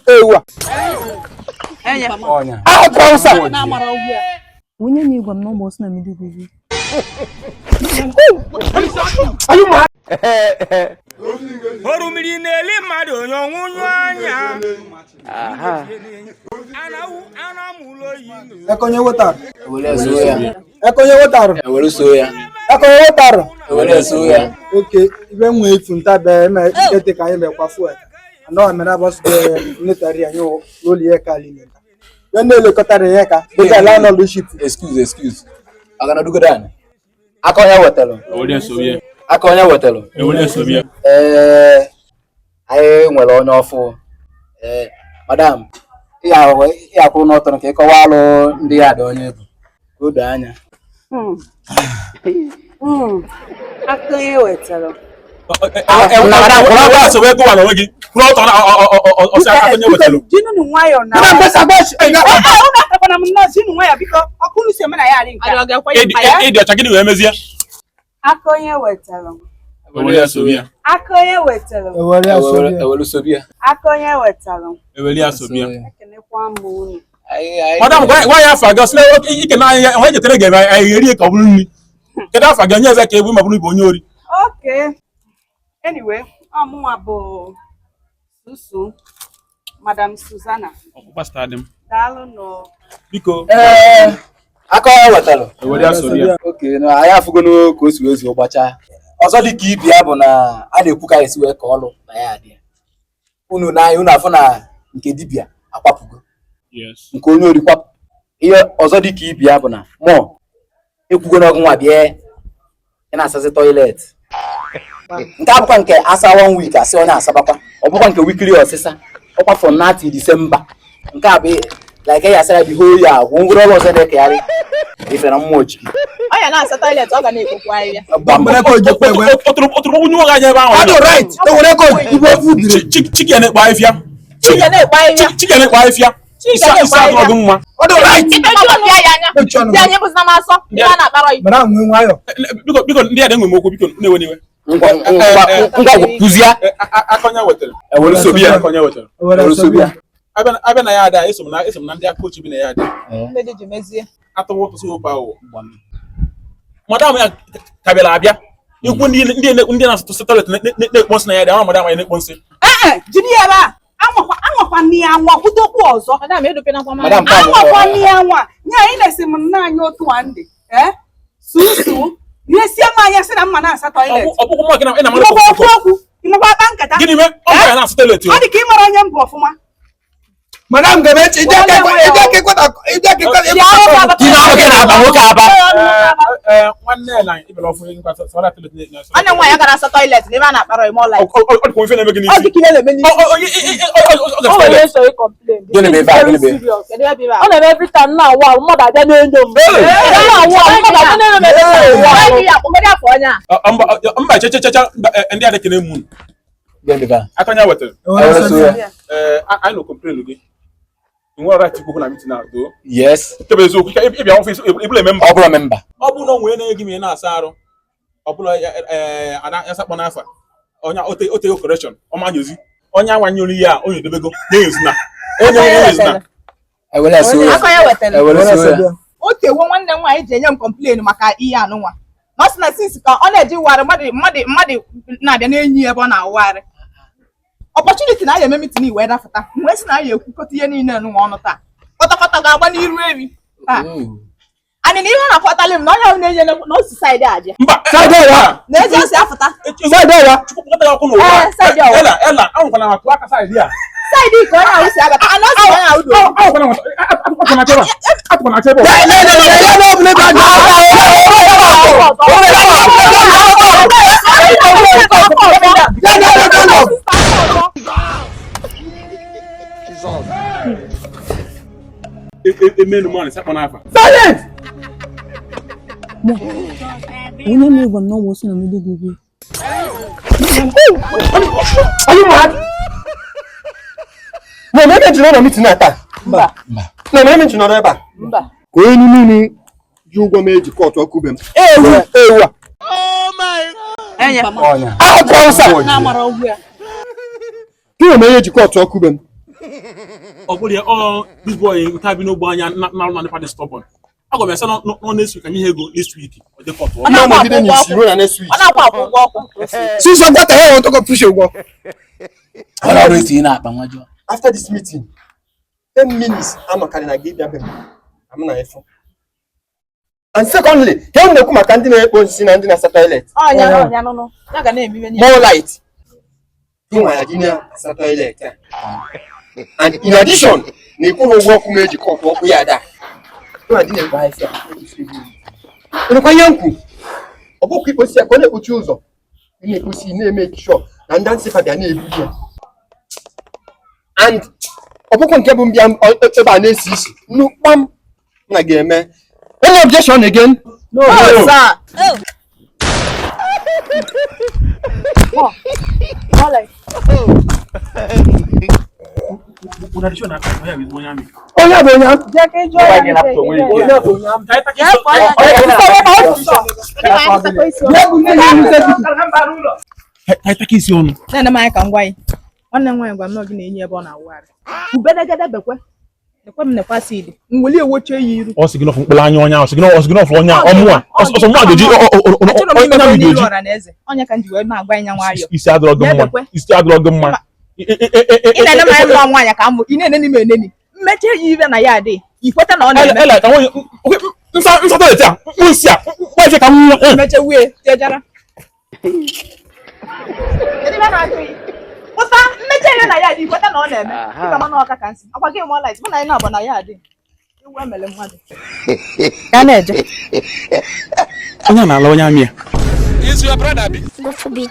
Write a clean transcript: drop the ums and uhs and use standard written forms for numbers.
ewa. Onya. Ah, trouser. Onye na-egwa m na ụmụ ọsọ na Meduguri. Are you mad? Orumiri na-eli mmadụ onye ọnwụnụ anya. Anamụlọ yi. Ekonye wetara. Ewele so ya. Ekonye wetara. Ewele so ya. Ekonye wetara. Ewele so ya. Okay, ibe nwe ifu nta be me ikete ka anyị be kwafu e. Ano amena boss be netari anyo loli e ka lini. Then they look at the eka. They got land on the ship. Excuse. Agana dugo dan. Akonya wetelo. Ewele so ya. Akonya wetelo. Ewele so ya. Anyị nwere onye ọfụ. Madam, ya kwuru n'ọtọ nke ịkọwalụ ndị ya dị onye bụ. Odo anya. Akonya wetara. Madam, so we go on onwe gị. Kwuru ọtọ na ọsị akonya wetelo. Jinu nu nwayo na. Madam, besa boss. Na m na jinu nwayo biko ọkụnụ si eme na ya ari nke. Ọ ga-ekwe ya. Ịdị ọcha gịnị wee mezie? Akonya wetara. Ewele so ya. Akonya wetara. Ewele so ya. Akonya wetara. Ewele so ya. Ekenekwa m unu. Madam, why you forget? Ike na anya onye jetere ga anyị eri ka ọ bụrụ nri. Kedu afa ga nye eze ka egbu ma bụrụ ibe onye ori? Okay. Anyway, ọmụnwa bụ Susu, Madam Susanna. Ọkpụkpa dị m. Daalụ nọ. Biko. Akonya wetelo. Ewele so ya. Okay, no, anyị afụgo n'oke o si wezi ụgbacha. Ọzọ dị ka ibi ya bụ na a na-ekwu ka esi wee ka ọlụ na ya dị. Unu afụ na nke dibịa akwapụgo. Yes. Nke onye ori kwapụ. Ihe ọzọ dị ka ibi ya bụ na mọ ekwugo n'ọgụ nwa bịa ị na-asazi toilet. Nke abụkwa nke asa 1 week asị onye asabakwa. Ọ bụkwa nke weekly ọsịsa. Ọkwa from na December. Nke a bụ like ya asara the whole year. Ngwụrụ ọrụ ọzọ na-ekegharị. Ife na mmụọ jiki. Ọ ya na-asa toilet ọ ga na-ekpokwa ahịhịa. Oturụ onye nwoke anya ebe ahụ. Ado right. The one ko ibo food. Chicken na-ekpo ahịfịa. Chicken na-ekpo ahịhịa. Chicken na-ekpo ahịfịa. Isa ọgụ nwa. Ado right. Ndị anyị bụ na masọ, ndị a na-akparọ ibe. Madam nwe nwayo. Biko ndị a na-enwe m okwu biko na-ewe n'iwe. Ngwa kụzia. Akonya wetara. Ewele so ya. Akonya wetara. Ewele so ya. Abịa na ya ada eso m na ndị aka ochie bi na ya ada. Ndị ji mezie. Atọwọ tụsụ ụpa ahụ. Madam ya kabịara abịa. Ikwu ndị na-asụtụ toilet na-ekpo nsị na ya dị ama madam ya na-ekpo nsị. Jiri ya ba. Anwakwa ni anwa kwudokwu ọzọ. Madam edopenakwa ma. Anwakwa ni anwa. Nya anyị na-esi m nna anyị otu andị. Susu. Yesi ama anya sị na mma na-asa toilet. Ọ bụkwa mma gị na mara okwu. Ịmakwa aka nkata. Gịnị mee? Ọ bụ ya na-asa toilet. Ọ dị ka ị mara onye mbụ ọfụma. Madam gabe ije ke kwata. nwoke aba. Nwanne na ibele ọfụ gị kwata sala toilet na. Anya nwa ya gara asa toilet n'ebe a na-akpara imo like. Ọ dịkwa mfe na-eme gị n'isi. Ọ dị ka na-eme n'isi. Ọ nwere so complain. Gịnị mee ba gịnị mee? Ọ na-eme every time na awa mmadụ abịa na-enyo m. Mmadụ abịa na-enyo m. Mba chechecha ndị adị kene mụ. Gịnị ba? Akonya wetara. Anyị no complain gị. Nwa right ikwu na meeting na do. Yes. Tebe eziokwu ka ị bịa ọfịs ibule member. Ọ bụrụ member. Ọ bụ na onwe na-enye gị m na-asa arụ. Ọ bụrụ ya sakpọ n'afa. Onye ote correction. Ọ ma nyozi. Onye anwanyere ya onye debego na-ezu na. Onye ezu na. Ewele so ya. Akonya wetara. Ewele so ya. O tewo nwanne m nwaanyị ji enye m complain maka ihe anụnwa. Nọ sị na since ka ọ na-eji warị mmadụ na-abịa na-enyi ebe ọ na-awụgharị. Opportunity na ya eme meeting iwe dafụta. Mgbe sị na ya ekwukọta ihe niile n'ụwa ọnụ taa. Kọtakọta ga-agba n'iru eri. Anyị na ihe ọ na-afọtali m na onye ahụ na-enye n'osi side aja. Mba, side ya. Na-eji osi afụta. Side ya. Chukwukọta ya ọkụ n'ụwa. Side ya. Ela, ahụkwana maka aka side ya. Side ka onye ahụ si agata. Anọ si onye ahụ do. Atụkwana achebe. Emenu man sakpọ n'afa. Silence! Onye na-egwa m na ụmụ ọsọ na Meduguri. Are you mad? No, maybe you know meeting na taa. Mba. No, maybe you know ebe a. Mba. Ka onye niile ji ụgwọ m eji kọtụ ọkụ m. Ewa. Oh my. Onya. Ah, trouser. Na amara ogwu ya. Ka onye eji kọtụ ọkụ m. Ọbụla this boy nke abi n'ogbo anya na na na party stubborn. Agwa m esa no next week anyị ego this week. O dey cut. Ọ na-akwa akwụkwọ ọkụ. Since what the hell want to go push you? Ọla ọrụ eti na akpa nwajọ. After this meeting, 10 minutes, I'm not going to give them. I'm not a phone. And secondly, tell me my canteen and a toilet. Oh, yeah, no. Not gonna be More light. Do my dinner toilet. And in addition, they could walk magic of what we are that. Do I didn't buy it. A book people say, I'm going to choose. You make sure. And that's if I can hear. And Opokon Kebum Biam Ebanesis, no, ma'am, again, man. Any objection again? No, sir. Nwanne nwaanyị gwa m na ọ gị na-enye ebe ọ na-awụgharị. Ubedegede bekwe. Ekwe m nekwa seed. Nweli ewoche ya iru. Ọ sị gị n'ọfụ mkpụrụ anya ọnya, ọ sị gị n'ọfụ ọnya ọmụa. Ọsọ mụ adoji onye ka nji wee na-agwa anya nwayọ. Isi adọrọ gị mma. Isi adọrọ gị mma. Ị na-ene m anya nwaanyị ka mbụ, ị na-eneni m eneni. Mmeche ya ive na ya adị. Ikweta na ọ na-eme. Ele ka nwunye nsọtọ eti a, mkpụsi a, gbaje ka nwunye. Mmeche wee tejara. Ndị na na-achọ yi. Pụta mmeche ya na ya adị, ikweta na ọ na-eme. Ịka mana ọka ka nsị. Akwa gị mụọ light, mụ na anyị na-abụ na ya adị. Ewu emele mmadụ. Ya na-eje. Onye na-ala onye amị ya. Is your brother? Not forbid.